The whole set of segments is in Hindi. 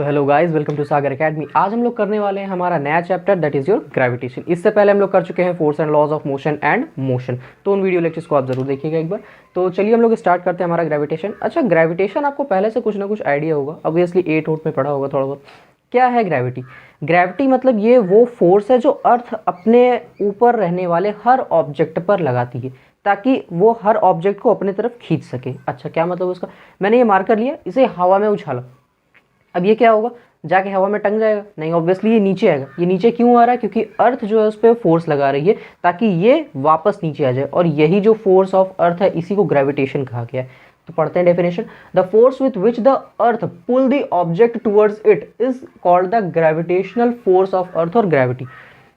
So hello guys, welcome to Sagar academy. आज हम लोग करने वाले हैं हमारा नया chapter that is your gravitation. इससे पहले हम लोग कर चुके हैं force and laws of motion and motion, तो उन वीडियो लेक्चर्स को आप जरूर देखिएगा एक बार। तो चलिए हम लोग स्टार्ट करते हैं हमारा ग्रेविटेशन। अच्छा, ग्रेविटेशन आपको पहले से कुछ ना कुछ आइडिया होगा, ऑब्वियसली 8 वोट में पढ़ा होगा थोड़ा बहुत। क्या है ग्रेविटी? ग्रेविटी मतलब ये वो फोर्स है जो अर्थ अपने ऊपर रहने वाले हर ऑब्जेक्ट पर लगाती है ताकि वो हर ऑब्जेक्ट को अपने तरफ खींच सके। अच्छा, क्या मतलब उसका? मैंने ये मार्कर लिया, इसे हवा में उछाला, अब ये क्या होगा? जाके हवा में टंग जाएगा? नहीं, ऑब्वियसली ये नीचे आएगा। ये नीचे क्यों आ रहा है? क्योंकि अर्थ जो है उस पर फोर्स लगा रही है ताकि ये वापस नीचे आ जाए, और यही जो फोर्स ऑफ अर्थ है इसी को ग्रेविटेशन कहा गया है। तो पढ़ते हैं definition. The force with which the earth pull the object towards it is called the gravitational force of earth, और ग्रेविटी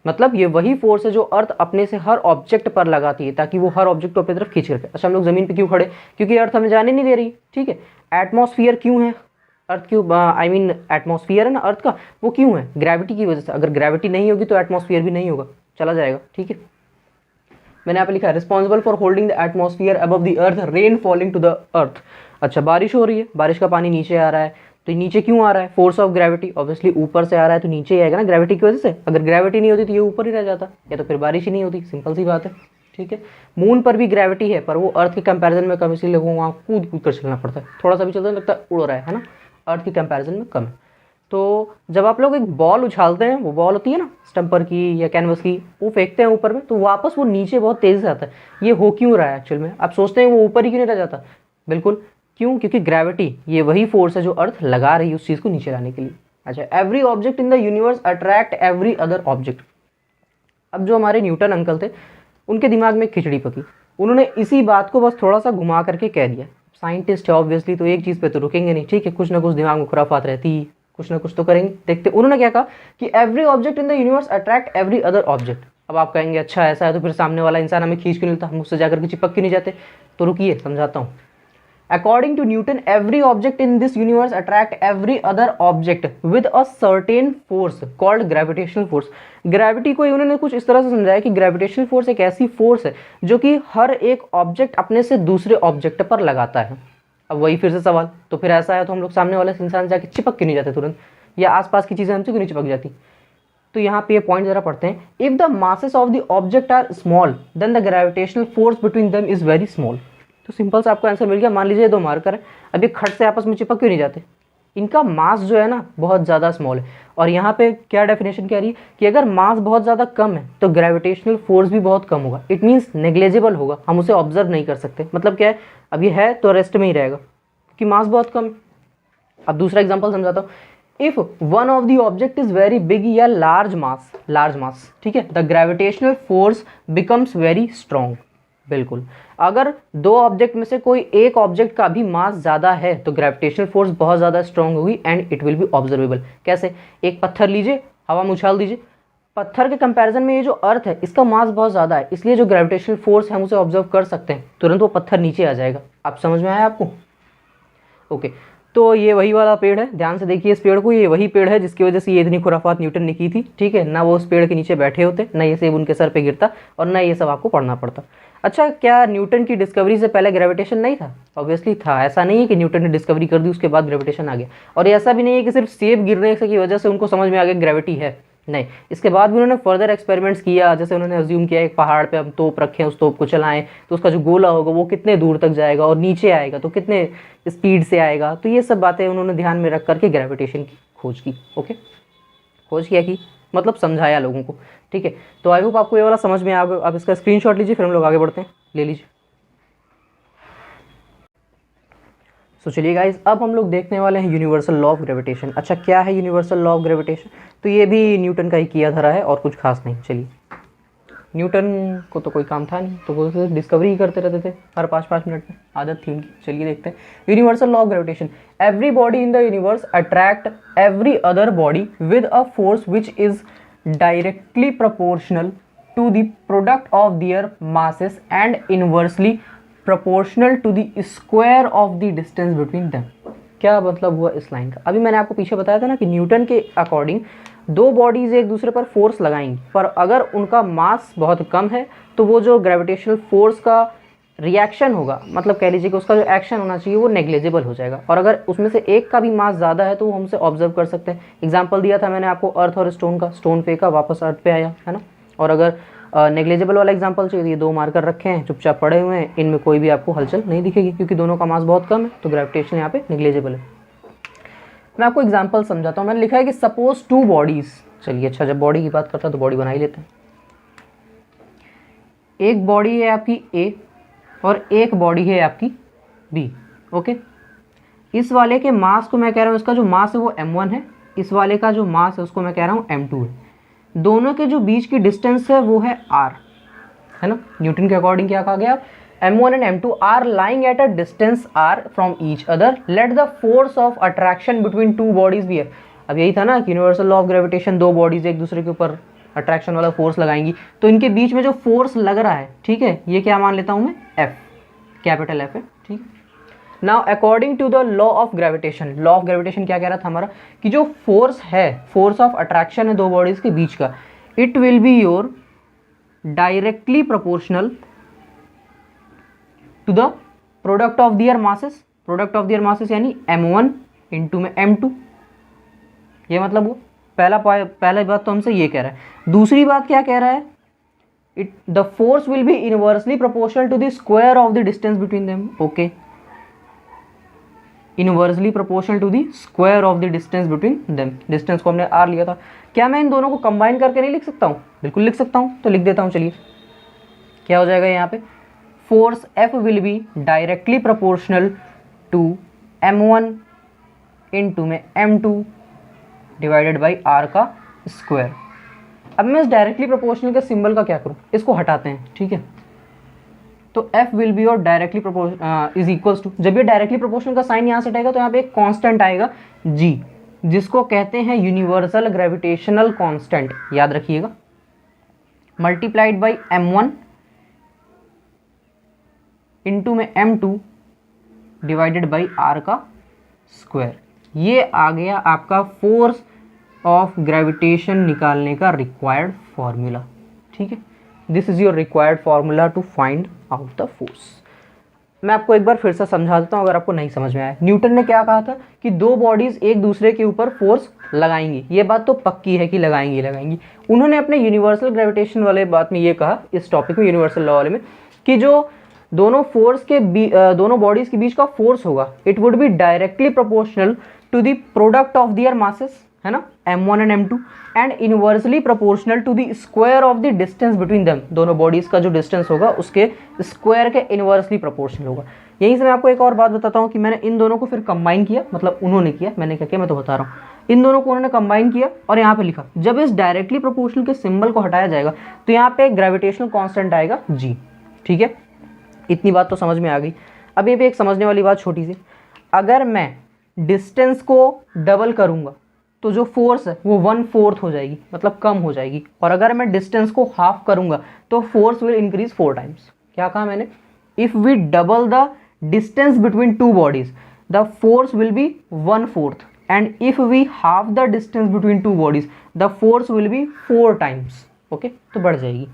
मतलब ये वही फोर्स है जो अर्थ अपने से हर ऑब्जेक्ट पर लगाती है ताकि वो हर ऑब्जेक्ट को अपनी तरफ खींच रखे। अच्छा, हम लोग जमीन पे क्यों खड़े? क्योंकि अर्थ हमें जाने नहीं दे रही, ठीक है। एटमॉस्फेयर क्यों है? अर्थ क्यों, आई मीन एटमॉस्फेयर है ना अर्थ का, वो क्यों है? ग्रेविटी की वजह से। अगर ग्रेविटी नहीं होगी तो एटमॉस्फेयर भी नहीं होगा, चला जाएगा, ठीक है। मैंने यहाँ पे लिखा है responsible for holding the atmosphere above the earth, rain falling to the earth. अच्छा, बारिश हो रही है, बारिश का पानी नीचे आ रहा है, तो नीचे क्यों आ रहा है? फोर्स ऑफ ग्रेविटी, ऑब्वियसली ऊपर से आ रहा है तो नीचे ही आएगा ना ग्रेविटी की वजह से। अगर ग्रेविटी नहीं होती तो ये ऊपर ही रह जाता, या तो फिर बारिश ही नहीं होती, सिंपल सी बात है, ठीक है। मून पर भी ग्रेविटी है, पर वो अर्थ के कंपैरिजन में कम, इसलिए लोगों को वहाँ कूद कूद कर चलना पड़ता है। थोड़ा सा भी चलता है लगता है उड़ रहा है ना, अर्थ की कंपैरिजन में कम है। तो जब आप लोग एक बॉल उछालते हैं, वो बॉल होती है ना स्टम्पर की या कैनवस की, वो फेंकते हैं ऊपर में, तो वापस वो नीचे बहुत तेज़ी से आता है। ये हो क्यों रहा है एक्चुअल में? आप सोचते हैं वो ऊपर ही क्यों नहीं रह जाता? बिल्कुल, क्यों? क्योंकि ग्रेविटी ये वही फोर्स है जो अर्थ लगा रही है उस चीज़ को नीचे लाने के लिए। अच्छा, every object in the universe attract every other object. अब जो हमारे न्यूटन अंकल थे, उनके दिमाग में खिचड़ी पकी, उन्होंने इसी बात को बस थोड़ा सा घुमा करके कह दिया। साइंटिस्ट है ऑब्वियसली, तो एक चीज़ पे तो रुकेंगे नहीं, ठीक है, कुछ ना कुछ दिमाग में खुराफात रहती है, कुछ ना कुछ तो करेंगे। देखते उन्होंने क्या कहा कि every object in the universe attract every other object. अब आप कहेंगे अच्छा ऐसा है तो फिर सामने वाला इंसान हमें खींच क्यों नहीं लेता, हम उससे जाकर के चिपक क्यों नहीं जाते? तो रुकिए, समझाता हूँ। According to Newton, every object in this universe attract every other object with a certain force called gravitational force. Gravity को उन्होंने कुछ इस तरह से समझाया कि ग्रेविटेशनल फोर्स एक ऐसी फोर्स है जो कि हर एक ऑब्जेक्ट अपने से दूसरे ऑब्जेक्ट पर लगाता है। अब वही फिर से सवाल, तो फिर ऐसा है तो हम लोग सामने वाले इंसान जाके चिपक क्यों नहीं जाते तुरंत, या आसपास की चीज़ें हमसे क्यों नहीं चिपक जाती? तो यहाँ पे ये पॉइंट जरा पढ़ते हैं। If the masses of the object are small then the gravitational force between them is very small. तो सिंपल से आपको आंसर मिल गया। मान लीजिए 2 मार्कर है, अब ये खट से आपस में चिपक क्यों नहीं जाते? इनका मास जो है ना बहुत ज़्यादा स्मॉल है। और यहाँ पे क्या डेफिनेशन कह रही है कि अगर मास बहुत ज़्यादा कम है तो ग्रेविटेशनल फोर्स भी बहुत कम होगा। इट मीन्स नेग्लेजिबल होगा, हम उसे ऑब्जर्व नहीं कर सकते। मतलब क्या है, अब ये है तो रेस्ट में ही रहेगा क्योंकि मास बहुत कम है। अब दूसरा एग्जाम्पल समझाता हूँ। If one of the object is very big या लार्ज मास, ठीक है, the gravitational force becomes very strong. बिल्कुल, अगर 2 ऑब्जेक्ट में से कोई एक ऑब्जेक्ट का भी मास ज़्यादा है तो ग्रेविटेशनल फोर्स बहुत ज़्यादा स्ट्रॉन्ग होगी and it will B observable. कैसे? एक पत्थर लीजिए, हवा में उछाल दीजिए, पत्थर के कंपैरिजन में ये जो अर्थ है इसका मास बहुत ज़्यादा है, इसलिए जो ग्रेविटेशनल फोर्स है हम उसे ऑब्जर्व कर सकते हैं, तुरंत वो पत्थर नीचे आ जाएगा। आप समझ में आया आपको? ओके, तो ये वही वाला पेड़ है, ध्यान से देखिए इस पेड़ को, ये वही पेड़ है जिसकी वजह से ये इतनी खुराफात न्यूटन ने की थी, ठीक है ना। वो उस पेड़ के नीचे बैठे होते, ना ये सेब उनके सर पे गिरता, और ना ये सब आपको पढ़ना पड़ता। अच्छा, क्या न्यूटन की डिस्कवरी से पहले ग्रेविटेशन नहीं था? ऑब्वियसली था। ऐसा नहीं है कि न्यूटन ने डिस्कवरी कर दी उसके बाद ग्रेविटेशन आ गया, और ऐसा भी नहीं है कि सिर्फ सेब गिरने की वजह से उनको समझ में आ गया ग्रेविटी है। नहीं, इसके बाद भी उन्होंने फर्दर एक्सपेरिमेंट्स किया। जैसे उन्होंने अज्यूम किया एक पहाड़ पे हम तोप रखें, उस तोप को चलाएं तो उसका जो गोला होगा वो कितने दूर तक जाएगा, और नीचे आएगा तो कितने स्पीड से आएगा। तो ये सब बातें उन्होंने ध्यान में रख करके ग्रेविटेशन की खोज की। ओके, खोज किया की मतलब समझाया लोगों को, ठीक है। तो आई होप आपको ये वाला समझ में आ गया। आप इसका स्क्रीनशॉट लीजिए, फिर हम लोग आगे बढ़ते हैं। ले लीजिए। तो चलिए गाइज, अब हम लोग देखने वाले हैं यूनिवर्सल लॉ ऑफ ग्रेविटेशन। अच्छा, क्या है यूनिवर्सल लॉ ऑफ ग्रेविटेशन? तो ये भी न्यूटन का ही किया धरा है और कुछ खास नहीं। चलिए, न्यूटन को तो कोई काम था नहीं, तो वो सिर्फ डिस्कवरी ही करते रहते थे हर 5-5 मिनट में, आदत थी उनकी। चलिए देखते हैं universal law of gravitation. Every body in the universe attract every other body with a force which is directly proportional to the product of their masses and inversely proportional to the square of the distance between them. क्या मतलब हुआ इस लाइन का? अभी मैंने आपको पीछे बताया था ना कि न्यूटन के अकॉर्डिंग 2 बॉडीज एक दूसरे पर फोर्स लगाएंगी, पर अगर उनका मास बहुत कम है तो वो जो ग्रेविटेशनल फोर्स का रिएक्शन होगा, मतलब कह लीजिए कि उसका जो एक्शन होना चाहिए वो नेग्लिजिबल हो जाएगा। और अगर उसमें से एक का भी मास ज़्यादा है तो वो हमसे ऑब्जर्व कर सकते हैं। एग्जाम्पल दिया था मैंने आपको अर्थ और स्टोन का, स्टोन फेंका वापस अर्थ पे आया, है ना। और अगर नेग्लिजिबल वाला एग्जाम्पल चाहिए, ये 2 मार्कर रखे हैं, चुपचाप पड़े हुए हैं, इनमें कोई भी आपको हलचल नहीं दिखेगी क्योंकि दोनों का मास बहुत कम है, तो ग्रेविटेशन यहाँ पे नेग्लिजिबल है। मैं आपको एग्जाम्पल समझाता हूँ। मैंने लिखा है कि सपोज 2 बॉडीज, चलिए अच्छा जब बॉडी की बात करता है तो बॉडी बना ही लेते हैं। एक बॉडी है आपकी A और एक बॉडी है आपकी B, ओके। इस वाले के मास को मैं कह रहा हूँ, इसका जो मास है वो m1 है, इस वाले का जो मास है उसको मैं कह रहा हूँ m2 है। दोनों के जो बीच की डिस्टेंस है वो है r, है ना। न्यूटन के अकॉर्डिंग क्या कहा गया, m1 and m2 are lying at a distance r from each other, let the force of attraction between 2 bodies be. अब यही था ना कि universal law of gravitation, 2 bodies एक दूसरे के ऊपर अट्रैक्शन वाला फोर्स लगाएंगी, तो इनके बीच में जो फोर्स लग रहा है, ठीक है, ये क्या मान लेता हूँ मैं, F, कैपिटल F है, ठीक है। Now according to the law of gravitation, law of gravitation क्या कह रहा था हमारा, कि जो फोर्स है, फोर्स ऑफ अट्रैक्शन है 2 बॉडीज के बीच का, it will be your directly proportional to the product of their masses, product of their masses यानी m1 इंटू में m2। ये मतलब वो पहला बात तो हमसे ये कह रहा है। दूसरी बात क्या कह रहा है, it the force will be inversely proportional to the square of the distance between them, okay, inversely proportional to the square of the distance between them. Distance को हमने r लिया था। क्या मैं इन दोनों को कंबाइन करके नहीं लिख सकता हूँ, बिल्कुल लिख सकता हूँ, तो लिख देता हूँ। चलिए क्या हो जाएगा यहाँ पे, force F will be directly proportional to m1 into में m2 डिवाइडेड बाई r का स्क्वायर। अब मैं इस डायरेक्टली प्रोपोर्शनल के सिंबल का क्या करूं, इसको हटाते हैं, ठीक है। तो F विल बी और directly proportional is equals to, जब ये डायरेक्टली प्रोपोर्शनल का साइन यहाँ से हटेगा तो यहाँ पे एक कांस्टेंट आएगा G, जिसको कहते हैं यूनिवर्सल ग्रेविटेशनल कांस्टेंट, याद रखिएगा, मल्टीप्लाइड बाई m1 इंटू में m2 डिवाइडेड बाई r का स्क्वायर। ये आ गया आपका फोर्स ऑफ ग्रेविटेशन निकालने का रिक्वायर्ड फॉर्मूला, ठीक है। This is your required formula to find out the force. मैं आपको एक बार फिर से समझा देता हूँ अगर आपको नहीं समझ में आया। न्यूटन ने क्या कहा था कि 2 बॉडीज एक दूसरे के ऊपर फोर्स लगाएंगी, ये बात तो पक्की है कि लगाएंगी। उन्होंने अपने यूनिवर्सल ग्रेविटेशन वाले बात में ये कहा, इस टॉपिक में यूनिवर्सल लॉ वाले में, कि जो दोनों दोनों बॉडीज के बीच का फोर्स होगा, it would be directly proportional to the product of their masses, है ना, m1 and m2, and inversely proportional to the square of the distance between them. दोनों बॉडीज का जो डिस्टेंस होगा उसके स्क्वायर के इनवर्सली प्रोपोर्शनल होगा। यहीं से मैं आपको एक और बात बताता हूँ कि मैंने इन दोनों को फिर कंबाइन किया, मतलब उन्होंने किया, मैंने क्या किया मैं तो बता रहा हूँ। इन दोनों को उन्होंने कंबाइन किया और यहाँ पे लिखा, जब इस डायरेक्टली प्रोपोर्शनल के सिंबल को हटाया जाएगा तो यहाँ पे एक ग्रेविटेशनल कॉन्स्टेंट आएगा G, ठीक है। इतनी बात तो समझ में आ गई। अब ये भी एक समझने वाली बात छोटी सी, अगर मैं डिस्टेंस को डबल करूंगा तो जो फोर्स है वो 1/4 हो जाएगी, मतलब कम हो जाएगी, और अगर मैं डिस्टेंस को हाफ करूंगा तो फोर्स विल इंक्रीज 4 टाइम्स। क्या कहा मैंने, if we double the distance between 2 bodies the force will be 1/4, and if we half the distance between 2 bodies the force will be 4 times, okay, तो बढ़ जाएगी।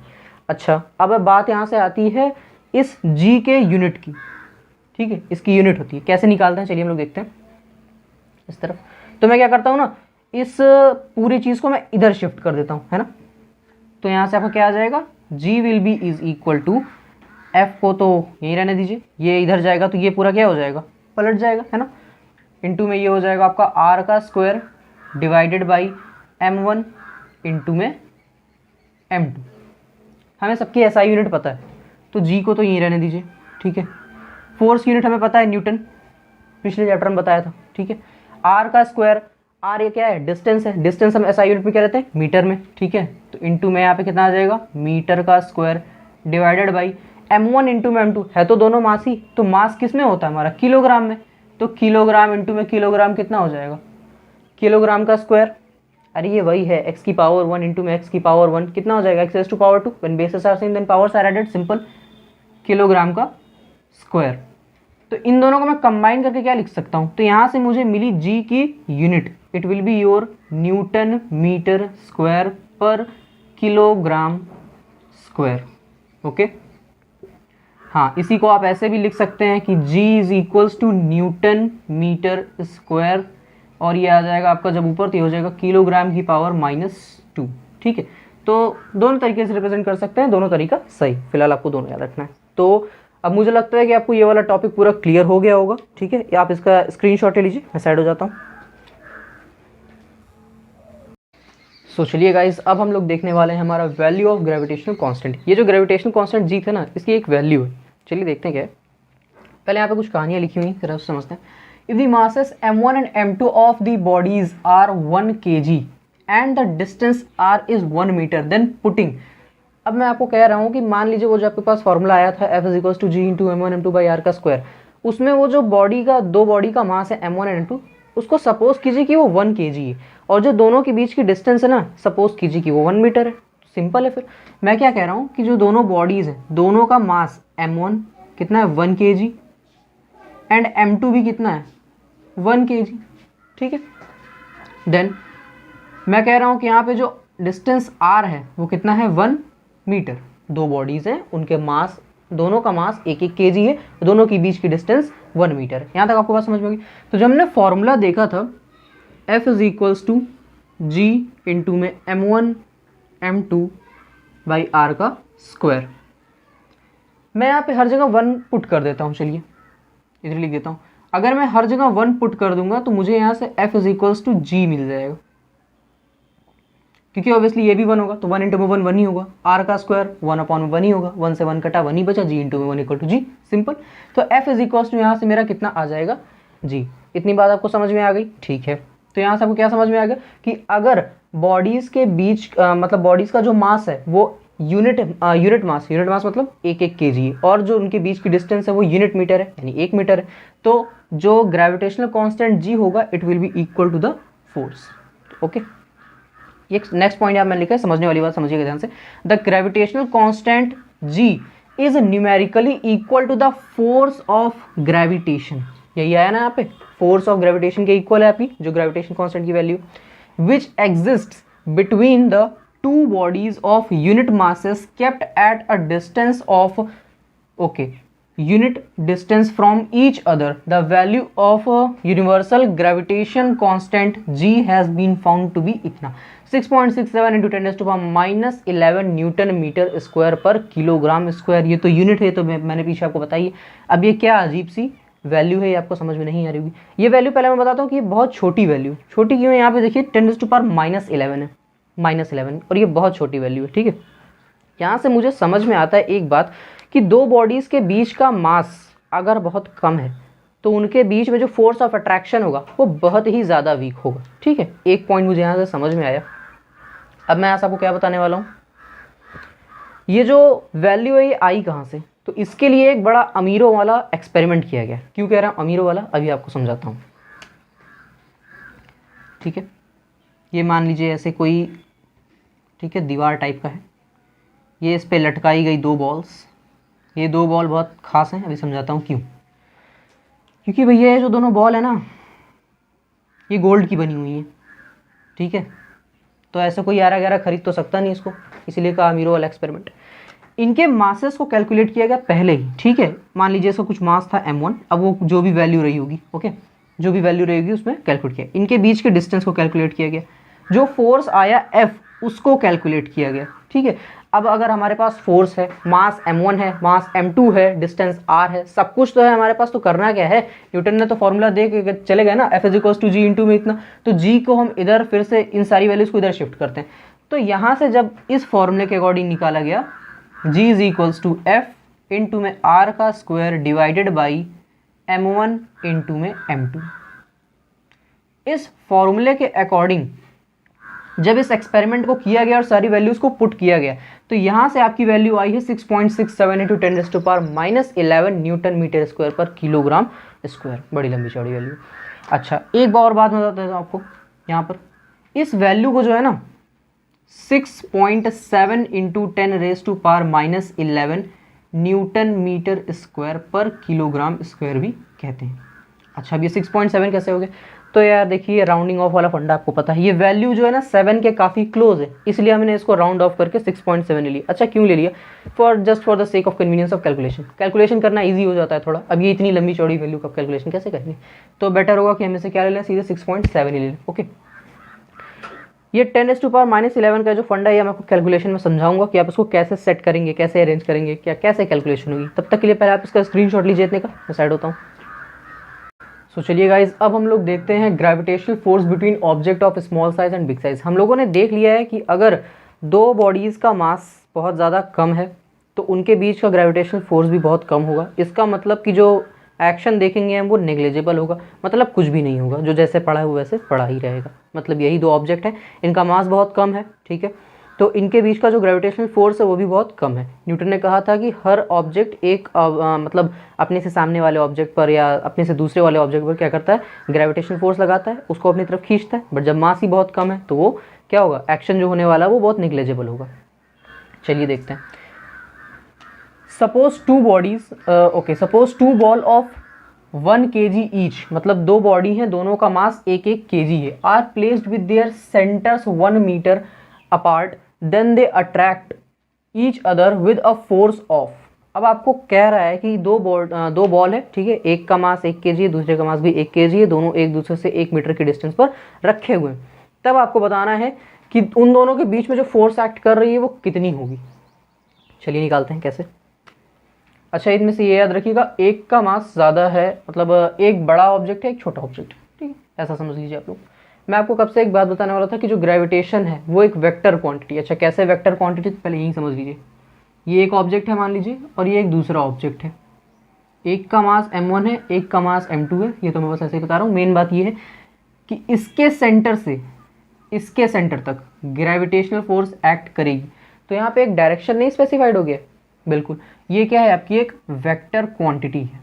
अच्छा, अब बात यहाँ से आती है इस G के यूनिट की, ठीक है, इसकी यूनिट होती है, कैसे निकालते हैं चलिए हम लोग देखते हैं इस तरफ। तो मैं क्या करता हूँ ना, इस पूरी चीज़ को मैं इधर शिफ्ट कर देता हूँ, है ना। तो यहाँ से आपका क्या आ जाएगा, G will be is equal to, F को तो यहीं रहने दीजिए, ये इधर जाएगा तो ये पूरा क्या हो जाएगा, पलट जाएगा, है ना, इंटू में ये हो जाएगा आपका R का square divided by m1 into में m2। हमें सबकी SI यूनिट पता है तो G को तो यहीं रहने दीजिए, ठीक है। फोर्स यूनिट हमें पता है न्यूटन, पिछले चैप्टर में बताया था, ठीक है। R का स्क्वायर, R ये क्या है, डिस्टेंस है, डिस्टेंस हम SI यूनिट में क्या रहते हैं, मीटर में, ठीक है। तो इंटू में यहाँ पे कितना आ जाएगा, मीटर का square divided by m1 into में m2, है तो दोनों मास ही, तो मास किस में होता है हमारा, किलोग्राम में, तो किलोग्राम इंटू में किलोग्राम कितना हो जाएगा, किलोग्राम का स्क्वायर, अरे ये वही है x की पावर 1 इंटू में x की पावर 1 कितना हो जाएगा, x to power 2, when bases are same then powers are added, simple, kilogram का स्क्वायर। तो इन दोनों को मैं कंबाइन करके क्या लिख सकता हूँ, तो यहाँ से मुझे मिली G की unit, it will be your newton metre square पर किलोग्राम स्क्वायर, ओके। हाँ, इसी को आप ऐसे भी लिख सकते हैं कि G is equals to newton metre square, और ये आ जाएगा आपका जब ऊपर तो ये हो जाएगा किलोग्राम की पावर -2। ठीक है, तो दोनों तरीके से रिप्रेजेंट कर सकते हैं, दोनों तरीका सही, फिलहाल आपको दोनों याद रखना है। तो अब मुझे लगता है कि आपको ये वाला टॉपिक पूरा क्लियर हो गया होगा। ठीक है, आप इसका स्क्रीनशॉट ले लीजिए, मैं साइड हो जाता हूँ। सो चलिए गाइस, अब हम लोग देखने वाले हैं हमारा वैल्यू ऑफ ग्रेविटेशनल कांस्टेंट। ये जो ग्रेविटेशनल कांस्टेंट जी थे ना, इसकी एक वैल्यू है। चलिए देखते हैं क्या है। पहले यहाँ पे कुछ कहानियाँ लिखी हुई जरा समझते हैं। If the masses m1 and m2 of the bodies are 1 kg and the distance r is 1 metre then putting. अब मैं आपको कह रहा हूँ कि मान लीजिए वो जो आपके पास फॉर्मूला आया था F is equals to G into m1 m2 by r का स्क्वायर, उसमें वो जो दो बॉडी का मास है m1 एंड m2, उसको सपोज कीजिए कि वो 1 kg है, और जो दोनों के बीच की डिस्टेंस है ना, सपोज कीजिए कि वो 1 मीटर है। सिंपल है। फिर मैं क्या कह रहा हूँ कि जो दोनों बॉडीज़ हैं, दोनों का मास m1 कितना है 1 kg एंड m2 भी कितना है 1 kg। ठीक है, देन मैं कह रहा हूँ कि यहाँ पे जो डिस्टेंस r है वो कितना है 1 मीटर। दो बॉडीज़ हैं, उनके मास, दोनों का मास 1-1 kg है, दोनों के बीच की डिस्टेंस 1 मीटर। यहाँ तक आपको बात समझ में होगी। तो जब हमने फॉर्मूला देखा था F is equals to G into में m1 m2 बाई r का स्क्वायर, मैं यहाँ पे हर जगह 1 पुट कर देता हूँ। चलिए इधर लिख देता हूँ। अगर मैं हर जगह 1 पुट कर दूंगा तो मुझे यहाँ से F इज इक्वल्स टू जी मिल जाएगा, क्योंकि ऑब्वियसली ये भी 1 होगा तो 1 इंटू में 1 1 ही होगा, r का स्क्वायर 1/1 ही होगा, 1 से 1 कटा 1 ही बचा, g इंटू में 1 इक्वल टू जी। सिंपल। तो F इज इक्वल्स टू यहाँ से मेरा कितना आ जाएगा g। इतनी बात आपको समझ में आ गई। ठीक है, तो यहाँ से आपको क्या समझ में आ गया कि अगर बॉडीज़ के बीच मतलब बॉडीज़ का जो मास है वो यूनिट मास मतलब 1-1 kg है, और जो उनके बीच की डिस्टेंस है वो यूनिट मीटर है, यानी 1 मीटर है। तो जो ग्रेविटेशनल कांस्टेंट g होगा it will be equal to the force. Okay, ये नेक्स्ट पॉइंट यहाँ मैंने लिखा है, समझने वाली बात समझिएगा ध्यान से। The gravitational constant g is numerically equal to the force of gravitation. यही आया ना यहाँ पे, फोर्स ऑफ ग्रेविटेशन के इक्वल है आपकी जो ग्रेविटेशन कांस्टेंट की value, which exists between the two bodies of unit masses kept at a distance of unit distance from each other. The value of universal gravitation constant g has been found to be इतना 6.67 into 10 to the minus 11 newton metre square पर किलोग्राम स्क्वायर। ये तो यूनिट है, तो मैंने पीछे आपको बताई। अब ये क्या अजीब सी वैल्यू है, ये आपको समझ में नहीं आ रही होगी। ये वैल्यू पहले मैं बताता हूँ कि बहुत छोटी वैल्यू, छोटी क्यों है, यहाँ पे देखिए 10 to the -11 है, -11, और ये बहुत छोटी वैल्यू है। ठीक है, यहाँ से मुझे समझ में आता है एक बात कि दो बॉडीज़ के बीच का मास अगर बहुत कम है तो उनके बीच में जो फोर्स ऑफ अट्रैक्शन होगा वो बहुत ही ज़्यादा वीक होगा। ठीक है, एक पॉइंट मुझे यहाँ से समझ में आया। अब मैं यहाँ से आपको क्या बताने वाला हूँ, ये जो वैल्यू है ये आई कहाँ से, तो इसके लिए एक बड़ा अमीरों वाला एक्सपेरिमेंट किया गया। क्यों कह रहा हूँ अमीरों वाला, अभी आपको समझाता हूँ। ठीक है, ये मान लीजिए ऐसे कोई, ठीक है, दीवार टाइप का है, ये इस पर लटकाई गई दो बॉल्स। ये दो बॉल बहुत खास हैं, अभी समझाता हूँ क्यों। क्योंकि भैया ये जो दोनों बॉल है ना, ये गोल्ड की बनी हुई है। ठीक है, तो ऐसे कोई 11-11 खरीद तो सकता नहीं इसको, इसीलिए कहा अमीरों वाला एक्सपेरिमेंट। इनके मासेस को कैलकुलेट किया गया पहले ही। ठीक है, मान लीजिए इसका कुछ मास था m1, अब वो जो भी वैल्यू रही होगी, ओके, जो भी वैल्यू रहेगी उसमें कैलकुलेट किया। इनके बीच के डिस्टेंस को कैलकुलेट किया गया, जो फोर्स आया F उसको कैलकुलेट किया गया। ठीक है, अब अगर हमारे पास फोर्स है, मास m1 है, मास m2 है, डिस्टेंस r है, सब कुछ तो है हमारे पास, तो करना क्या है, न्यूटन ने तो फॉर्मूला दे के चले गए ना, F is equals to G into में इतना, तो g को हम इधर फिर से इन सारी वैल्यूज़ को इधर शिफ्ट करते हैं। तो यहाँ से जब इस फॉर्मूले के अकॉर्डिंग निकाला गया g is equals to F into में r का square divided by m1 into में m2। इस फॉर्मूले के अकॉर्डिंग जब इस एक्सपेरिमेंट को किया गया और सारी वैल्यूज़ को पुट किया गया, तो यहाँ से आपकी वैल्यू आई है 6.67 into 10 to power -11 newton metre square पर किलोग्राम स्क्वायर। बड़ी लंबी चौड़ी वैल्यू। अच्छा, एक और बात मैं बता देता हूँ आपको, यहाँ पर इस वैल्यू को जो है ना 6.7 into 10 to power -11 newton metre square पर किलोग्राम स्क्वायर भी कहते हैं। अच्छा, अब ये 6.7 कैसे हो गया, तो यार देखिए राउंडिंग ऑफ वाला फंडा आपको पता है, ये वैल्यू जो है ना 7 के काफ़ी क्लोज है, इसलिए हमने इसको राउंड ऑफ करके 6.7 ले लिया। अच्छा क्यों ले लिया? Just for the sake of convenience of calculation करना ईजी हो जाता है थोड़ा। अब ये इतनी लंबी चौड़ी वैल्यू का कैलकुलेशन कैसे करेंगे, तो बेटर होगा कि हम इसे क्या ले लें, सीधे 6.7 ही ले लें। ओके, ये 10⁻11 का जो फंडा है मैं आपको कैलकुलेशन में समझाऊंगा कि आप इसको कैसे सेट करेंगे, कैसे अरेंज करेंगे, क्या कैसे कैलकुलेशन होगी। तब तक के लिए पहले आप इसका स्क्रीनशॉट लीजिए इतने का, मैं साइड होता हूँ। सो चलिए गाइज, अब हम लोग देखते हैं gravitational force between object of small size and big size. हम लोगों ने देख लिया है कि अगर दो बॉडीज़ का मास बहुत ज़्यादा कम है तो उनके बीच का ग्रेविटेशनल फोर्स भी बहुत कम होगा। इसका मतलब कि जो एक्शन देखेंगे हम वो नेग्लिजिबल होगा, मतलब कुछ भी नहीं होगा, जो जैसे पड़ा है वो वैसे पड़ा ही रहेगा। मतलब यही दो ऑब्जेक्ट हैं, इनका मास बहुत कम है, ठीक है, तो इनके बीच का जो ग्रेविटेशनल फोर्स है वो भी बहुत कम है। न्यूटन ने कहा था कि हर ऑब्जेक्ट एक मतलब अपने से सामने वाले ऑब्जेक्ट पर या अपने से दूसरे वाले ऑब्जेक्ट पर क्या करता है, ग्रेविटेशनल फोर्स लगाता है, उसको अपनी तरफ खींचता है। बट जब मास ही बहुत कम है तो वो क्या होगा, एक्शन जो होने वाला है वो बहुत निग्लेजिबल होगा। चलिए देखते हैं। Suppose two bodies, suppose two ball of 1 kg each, मतलब दो बॉडी हैं, दोनों का मास 1 kg है, are placed with their centres 1 metre apart, then they attract each other with a force of. अब आपको कह रहा है कि दो बॉल है, ठीक है, एक का मास 1 kg है, दूसरे का मास भी 1 kg है, दोनों एक दूसरे से 1 मीटर की डिस्टेंस पर रखे हुए हैं। तब आपको बताना है कि उन दोनों के बीच में जो फोर्स एक्ट कर रही है वो कितनी होगी। चलिए निकालते हैं कैसे। अच्छा, इनमें से ये याद रखिएगा, एक का मास ज़्यादा है, मतलब एक बड़ा ऑब्जेक्ट है, एक छोटा ऑब्जेक्ट है, ठीक है, ऐसा समझ लीजिए आप लोग। मैं आपको कब से एक बात बताने वाला था कि जो ग्रेविटेशन है वो एक वेक्टर क्वांटिटी। अच्छा कैसे वेक्टर क्वांटिटी, पहले यही समझ लीजिए। ये एक ऑब्जेक्ट है मान लीजिए, और ये एक दूसरा ऑब्जेक्ट है, एक का मास m1 है, एक का मास m2 है, ये तो मैं बस ऐसे ही बता रहा हूँ। मेन बात ये है कि इसके सेंटर से इसके सेंटर तक ग्रेविटेशनल फोर्स एक्ट करेगी। तो यहाँ पे एक डायरेक्शन नहीं स्पेसिफाइड हो गया, बिल्कुल, ये क्या है आपकी एक वेक्टर क्वांटिटी है।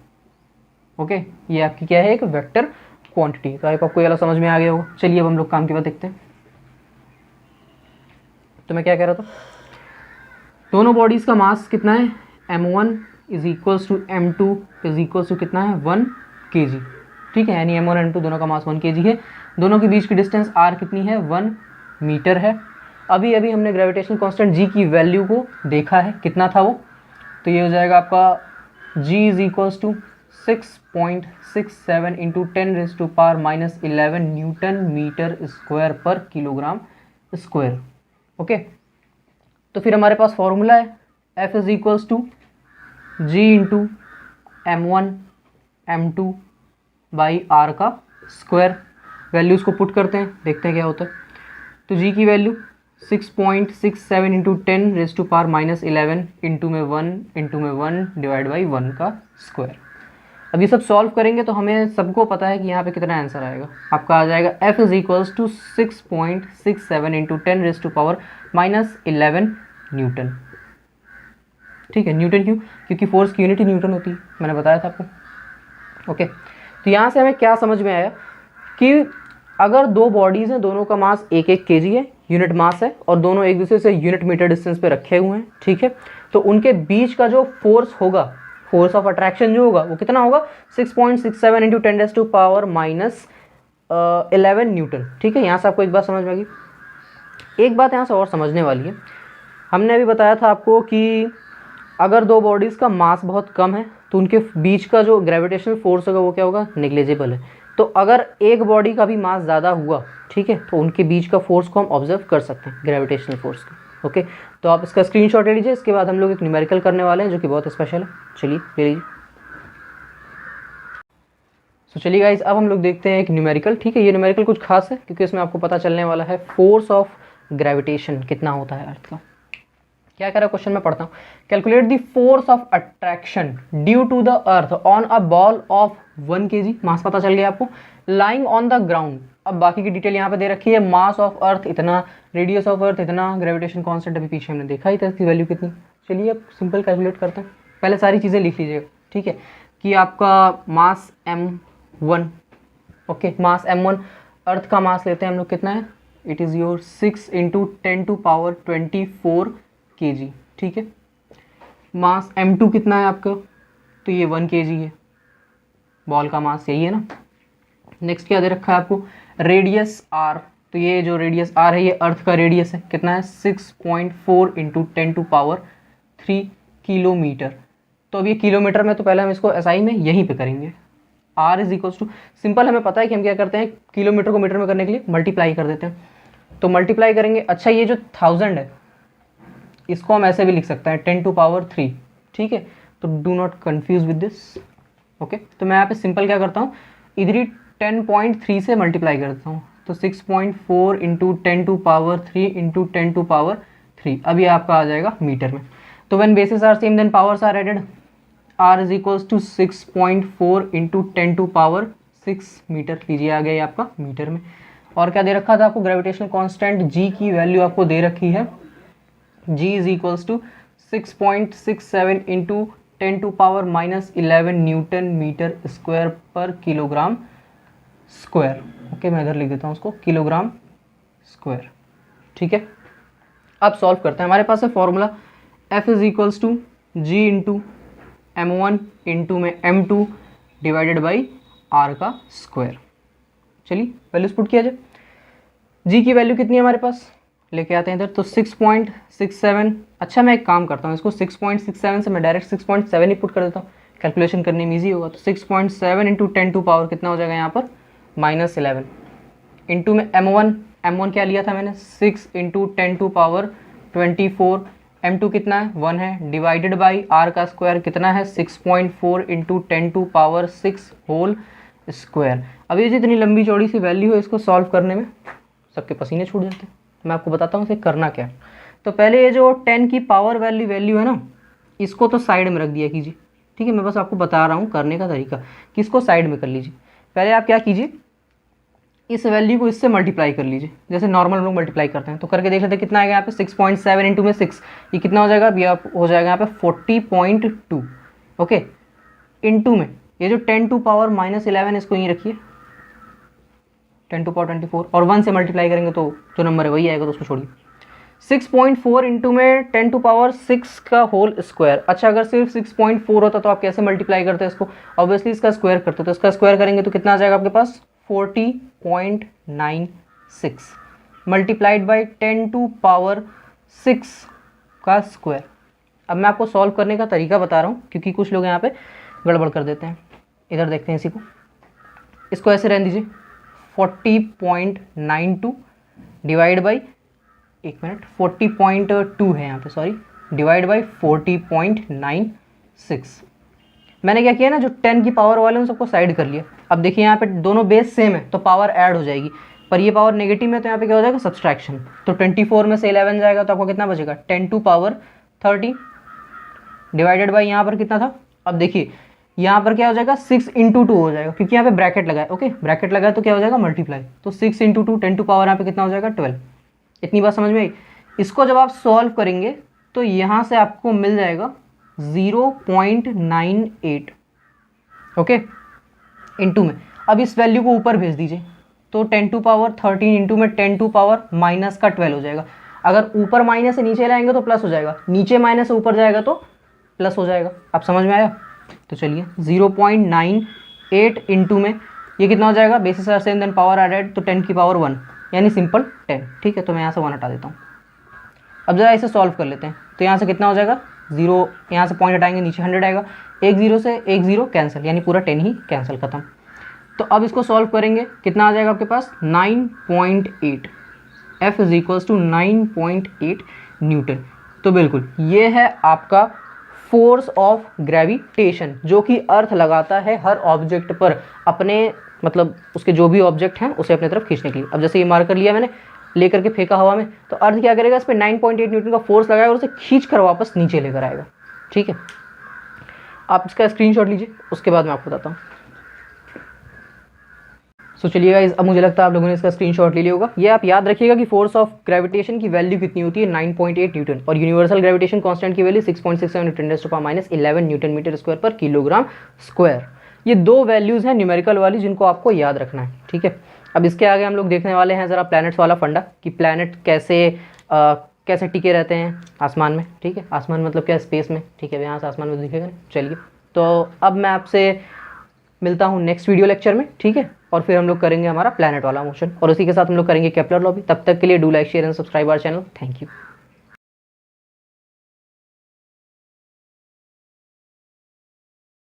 ओके, ये आपकी क्या है, एक वेक्टर क्वांटिटी। तो आपको ये वाला समझ में आ गया होगा। चलिए अब हम लोग काम की बात देखते हैं। तो मैं क्या कह रहा था, दोनों बॉडीज का मास कितना है, m1 is equals to m2 is equals to कितना है, 1 kg, ठीक है, यानी m1 m2 दोनों का मास 1 kg है। दोनों के बीच की डिस्टेंस r कितनी है, 1 मीटर है। अभी अभी हमने ग्रेविटेशनल कांस्टेंट g की वैल्यू को देखा है, कितना था वो, तो ये हो जाएगा आपका g is equals to 6.67 into 10⁻⁻11 newton metre square पर किलोग्राम स्क्वायर। ओके, तो फिर हमारे पास फॉर्मूला है F is equals to G into m1 m2 by r का स्क्वायर। वैल्यूज़ को पुट करते हैं, देखते हैं क्या होता है। तो g की वैल्यू 6.67 इंटू 10⁻⁻11 इंटू में 1 डिवाइड बाई 1 का स्क्वायर। अब ये सब सॉल्व करेंगे तो हमें सबको पता है कि यहाँ पे कितना आंसर आएगा। आपका आ जाएगा F is equals to 6.67 into 10⁻⁻11 newton. ठीक है, न्यूटन क्यों, क्योंकि फोर्स की यूनिट ही न्यूटन होती है, मैंने बताया था आपको। ओके, तो यहाँ से हमें क्या समझ में आया कि अगर दो बॉडीज़ हैं, दोनों का मास 1 kg है, यूनिट मास है, और दोनों एक दूसरे से यूनिट मीटर डिस्टेंस पे रखे हुए हैं, ठीक है, तो उनके बीच का जो फोर्स होगा, फोर्स ऑफ अट्रैक्शन जो होगा वो कितना होगा, 6.67 इंटू 10⁻11 न्यूटन। ठीक है, यहाँ से आपको एक बात समझ में आ गई। एक बात यहाँ से और समझने वाली है, हमने अभी बताया था आपको कि अगर दो बॉडीज़ का मास बहुत कम है तो उनके बीच का जो ग्रेविटेशनल फोर्स होगा वो क्या होगा, नेग्लिजिबल है। तो अगर एक बॉडी का भी मास ज़्यादा हुआ, ठीक है, तो उनके बीच का फोर्स को हम ऑब्जर्व कर सकते हैं, ग्रेविटेशनल फोर्स का। ओके, तो आप इसका स्क्रीनशॉट ले लीजिए। इसके बाद हम लोग एक न्यूमेरिकल करने वाले हैं जो कि बहुत स्पेशल है। चलिए ले लीजिए। तो चलिए गाइस, अब हम लोग देखते हैं एक न्यूमेरिकल। ठीक है, ये न्यूमेरिकल कुछ खास है क्योंकि इसमें आपको पता चलने वाला है फोर्स ऑफ ग्रेविटेशन कितना होता है अर्थ का। क्या कह रहा है क्वेश्चन में, पढ़ता हूँ। Calculate the force of attraction due to the earth on a ball of 1 kg, mass पता चल गया आपको, लाइंग ऑन द ग्राउंड। अब बाकी की डिटेल यहाँ पे दे रखी है, मास ऑफ अर्थ इतना, रेडियस ऑफ अर्थ इतना, ग्रेविटेशन कांस्टेंट अभी पीछे हमने देखा ही था, इसकी वैल्यू कितनी। चलिए अब सिंपल कैलकुलेट करते हैं। पहले सारी चीज़ें लिख लीजिएगा, ठीक है, कि आपका मास m1, ओके, मास m1, अर्थ का मास लेते हैं हम लोग, कितना है, it is your 6 into 10⁻24 kg। ठीक है, मास m2 कितना है आपका, तो ये 1 kg है, बॉल का मास यही है ना, नेक्स्ट क्या दे रखा है आपको, रेडियस आर। तो ये जो रेडियस आर है ये अर्थ का रेडियस है, कितना है 6.4 इंटू 10⁻³ किलोमीटर। तो अब ये किलोमीटर में, तो पहले हम इसको एसआई में यहीं पे करेंगे। R is equals to, simple हमें पता है कि हम क्या करते हैं, किलोमीटर को मीटर में करने के लिए मल्टीप्लाई कर देते हैं, तो मल्टीप्लाई करेंगे। अच्छा ये जो 1000 है इसको हम ऐसे भी लिख सकते हैं 10⁻3, ठीक है। तो do not confuse with this, okay. तो मैं यहाँ पे सिंपल क्या करता हूँ, इधर ही 10.3 से मल्टीप्लाई करता हूँ, तो 6.4 इंटू 10⁻3 इंटू 10⁻3, अब ये आपका आ जाएगा मीटर में। तो when bases are same then powers are added, R is equals to 6.4 into 10⁻6 metre, लीजिए आ गया ये आपका मीटर में। और क्या दे रखा था आपको, ग्रेविटेशनल कांस्टेंट जी की वैल्यू आपको दे रखी है, G is equals to 6.67 into 10⁻11 newton metre square पर किलोग्राम स्क्वायर। ओके, मैं इधर लिख देता हूँ उसको, किलोग्राम स्क्वायर, ठीक है। अब सॉल्व करते हैं। हमारे पास है formula F is equals to G into m1 into में m2 डिवाइडेड बाई r का स्क्वायर। चलिए वैल्यूज पुट किया जाए। g की वैल्यू कितनी है हमारे पास, लेके आते हैं इधर, तो 6.67। अच्छा मैं एक काम करता हूँ, इसको 6.67 से मैं डायरेक्ट 6.7 ही पुट कर देता हूँ, कैलकुलेशन करने में ईजी होगा। तो 6.7 इंटू 10 टू पावर कितना हो जाएगा यहाँ पर -11, इंटू में m1 क्या लिया था मैंने 6 इंटू 10 टू पावर 24, m2 कितना है 1 है, डिवाइडेड बाई r का स्क्वायर कितना है 6.4 into 10 to power 6 whole square. अब ये जितनी लंबी चौड़ी सी वैल्यू है, इसको सॉल्व करने में सबके पसीने छूट जाते हैं। मैं आपको बताता हूँ इसे करना क्या है। तो पहले ये जो 10 की पावर वैल्यू है ना, इसको तो साइड में रख दिया कीजिए, ठीक है। मैं बस आपको बता रहा हूँ करने का तरीका, कि इसको साइड में कर लीजिए। पहले आप क्या कीजिए, इस वैल्यू को इससे मल्टीप्लाई कर लीजिए, जैसे नॉर्मल लोग मल्टीप्लाई करते हैं। तो करके देख लेते हैं कितना आएगा यहाँ पे 6.7 इंटू में 6, ये कितना हो जाएगा, ये हो जाएगा यहाँ पे 40.2, ओके। इंटू में ये जो 10 टू पावर -11 इसको यहीं रखिए, 10 टू पावर 24, और 1 से मल्टीप्लाई करेंगे तो जो नंबर है वही आएगा, तो उसको छोड़िए। 6.4 इंटू में 10 टू पावर 6 का होल स्क्वायर। अच्छा अगर सिर्फ 6.4 होता तो आप कैसे मल्टीप्लाई करते हैं इसको, ऑब्वियसली इसका स्क्वायर करते, तो इसका स्क्वायर करेंगे तो कितना आ जाएगा आपके पास 40.96 मल्टीप्लाइड बाई 10 टू पावर 6 का स्क्वायर। अब मैं आपको सॉल्व करने का तरीका बता रहा हूँ, क्योंकि कुछ लोग यहाँ पे गड़बड़ कर देते हैं। इधर देखते हैं इसी को, इसको ऐसे रहने दीजिए, 40.92 डिवाइड बाई, एक मिनट, 40.2 है यहाँ पे, सॉरी, डिवाइड बाई 40.96। मैंने क्या किया ना, जो 10 की पावर वाले उन सबको साइड कर लिया। अब देखिए यहाँ पे दोनों बेस सेम है तो पावर ऐड हो जाएगी, पर ये पावर नेगेटिव में, तो यहाँ पे क्या हो जाएगा सब्सट्रैक्शन। तो 24 में से 11 जाएगा तो आपको कितना बचेगा 10 टू पावर 30 डिवाइडेड बाई यहाँ पर कितना था। अब देखिए यहाँ पर क्या हो जाएगा 6 इंटू 2 हो जाएगा, क्योंकि यहाँ पे ब्रैकेट लगा है, ओके। ब्रैकेट लगा है तो क्या हो जाएगा मल्टीप्लाई, तो 6 इंटू 2 10 टू पावर यहाँ पे कितना हो जाएगा 12। इतनी बात समझ में आई। इसको जब आप सॉल्व करेंगे तो यहाँ से आपको मिल जाएगा 0.98, ओके, इंटू में। अब इस वैल्यू को ऊपर भेज दीजिए, तो 10 टू पावर 13 इंटू में 10 टू पावर माइनस का 12 हो जाएगा। अगर ऊपर माइनस से नीचे लाएंगे तो प्लस हो जाएगा, नीचे माइनस से ऊपर जाएगा तो प्लस हो जाएगा। आप समझ में आया। तो चलिए 0.98 इंटू में ये कितना हो जाएगा, bases are same then power are add, तो 10 की पावर 1 यानी सिंपल 10, ठीक है। तो मैं यहाँ से 1 हटा देता हूँ। अब जरा इसे सॉल्व कर लेते हैं। तो यहाँ से कितना हो जाएगा 0, यहाँ से पॉइंट हटाएंगे नीचे 100 आएगा, एक 0 से एक 0 कैंसिल, यानी पूरा 10 ही कैंसिल, खत्म। तो अब इसको सॉल्व करेंगे, कितना आ जाएगा आपके पास 9.8, F is equals to 9.8 newton. तो बिल्कुल ये है आपका फोर्स ऑफ ग्रेविटेशन, जो कि अर्थ लगाता है हर ऑब्जेक्ट पर, अपने मतलब उसके जो भी ऑब्जेक्ट हैं उसे अपने तरफ खींचने के लिए। अब जैसे ये मार्कर लिया मैंने, लेकर के फेंका हवा में, तो अर्थ क्या करेगा, इस पर 9.8 न्यूटन का फोर्स लगाएगा और उसे खींच कर वापस नीचे लेकर आएगा, ठीक है। आप इसका स्क्रीनशॉट लीजिए, उसके बाद मैं आपको बताता हूँ। सो चलिए गाइस, अब मुझे लगता है आप लोगों ने इसका स्क्रीनशॉट ले लिया होगा। ये आप याद रखिएगा कि फोर्स ऑफ ग्रेविटेशन की वैल्यू कितनी होती है 9.8 न्यूटन, और यूनिवर्सल ग्रेविटेशन कांस्टेंट की वैल्यू 6.67 ×10⁻11 न्यूटन मीटर स्क्वायर पर किलोग्राम स्क्वायर। ये दो वैल्यूज़ हैं न्यूमेरिकल वाली, जिनको आपको याद रखना है, ठीक है। अब इसके आगे हम लोग देखने वाले हैं ज़रा प्लैनेट्स वाला फंडा, कि प्लैनेट कैसे टिके रहते हैं आसमान में, ठीक है। आसमान मतलब क्या, स्पेस में, ठीक है। यहाँ से आसमान में दिखेगा ना। चलिए, तो अब मैं आपसे मिलता हूँ नेक्स्ट वीडियो लेक्चर में, ठीक है। और फिर हम लोग करेंगे हमारा प्लैनेट वाला मोशन, और उसी के साथ हम लोग करेंगे केपलर लॉ भी। तब तक के लिए do like share and subscribe our channel. Thank you.